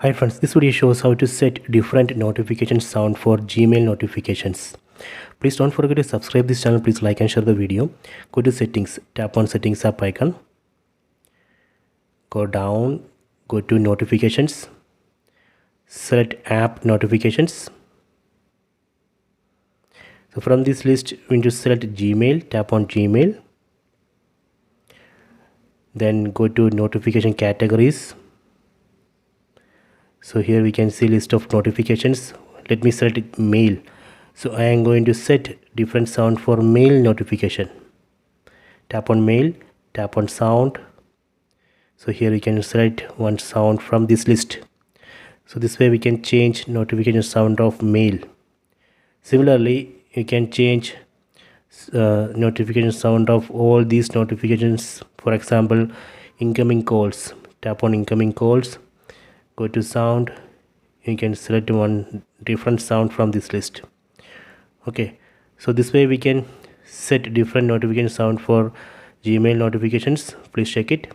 Hi friends, this video shows how to set different notification sound for Gmail notifications. Please don't forget to subscribe this channel. Please like and share the video. Go to settings, tap on settings app icon. Go down, go to notifications. Select app notifications. So from this list, we need to select Gmail, tap on Gmail. Then go to notification categories. So here we can see list of notifications. Let me select mail. So I am going to set different sound for mail notification. Tap on mail, tap on sound. So here we can select one sound from this list. So this way we can change notification sound of mail. Similarly, you can change notification sound of all these notifications. For example, incoming calls. Tap on incoming calls. Go to sound. You can select one different sound from this list. Okay, so this way we can set different notification sound for Gmail notifications. Please check it.